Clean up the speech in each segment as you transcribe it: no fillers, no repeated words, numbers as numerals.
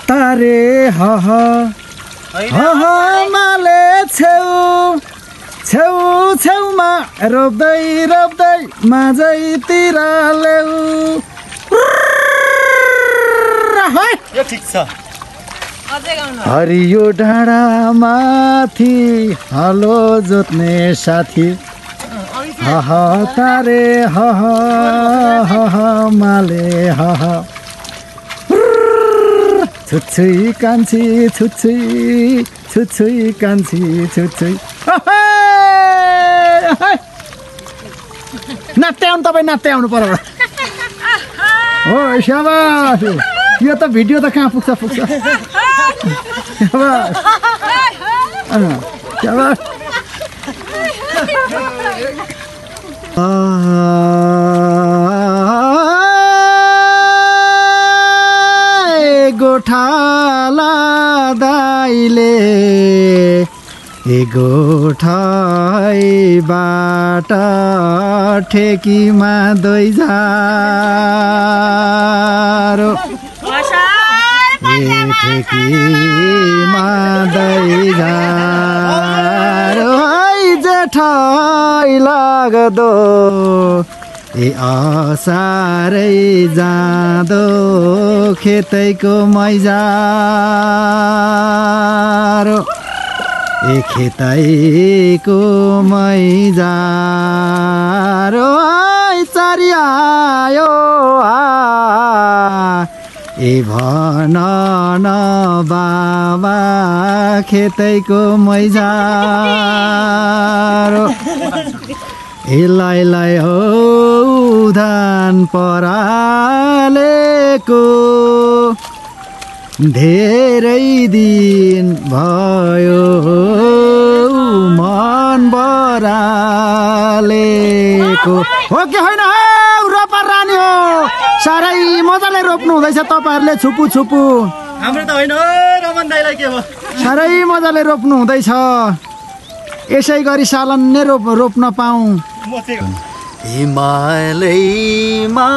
तारे माले छेउमा रोप्दै माझैतिर ल्याउ यो ठीक छ हरियो डाँडा माथि हलो जोत्ने साथी तारे माले छुच्छुई कान्छी छुच्छुई कान्छी छुच्छुई नात्याउनु तपाईँ नात्याउनु पर्यो हो स्याबास यो त भिडियो त कहाँ पुग्छ स्याबास स्याबास गोठाला दाइले गोठाइबाट ठेकीमा दैजारो ठेकीमा दैजारो जेठाइ लाग्दो असारै जाँदो खेतैको मैजारो खेतैको मैजारो चरियायो भन न बाबा खेतैको मैजारो लाई हो धान परालेको धेरै दिन भयो मन बरालेको हो कि होइन रोपर रानी हो साह्रै मजाले रोप्नु हुँदैछ तपाईँहरूले छुपु हाम्रो त होइन रमन दाइलाई के हो साह्रै मजाले रोप्नु हुँदैछ यसै गरी सालन नै रोप्न पाऊँ हिमालयमा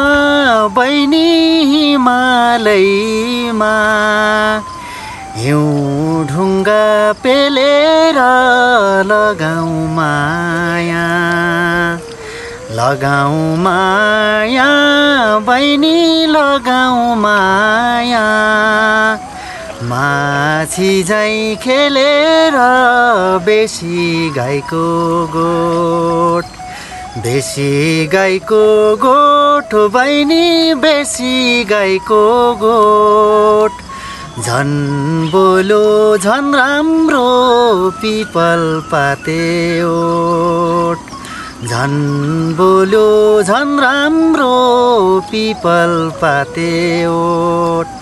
बहिनी हिमालयमा हिउँ ढुङ्गा पेलेर लगाऊ माया बहिनी लगाऊ माया माछी झैँ खेलेर बेसी गाईको गोठ बहिनी बेसी गाईको गोठ झन् बोलो झन् राम्रो पिपल पाते ओठ झन् बोलो झन् राम्रो पिपल पाते ओठ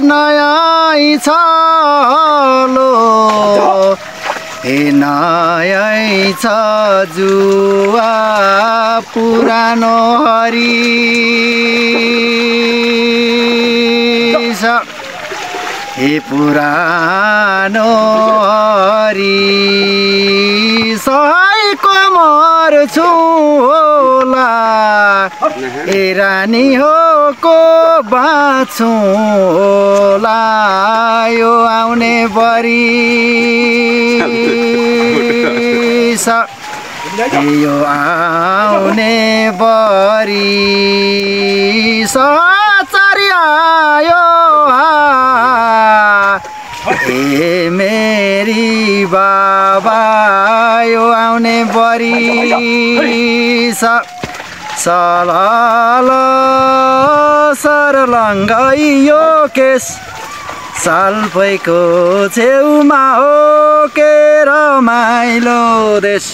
नयाँ छलो नयाँ छ जुवा पुरानो हरिस पुरानो हरिस मर्छु होला रानी हो को बाँच्छु होला यो आउने बरिस यो आउने बरिस चरियायो मेरी बाबा यो आउने बरिस सलाल सरलङ्गै यो केस सालपैको छेउमा हो के रमाइलो देश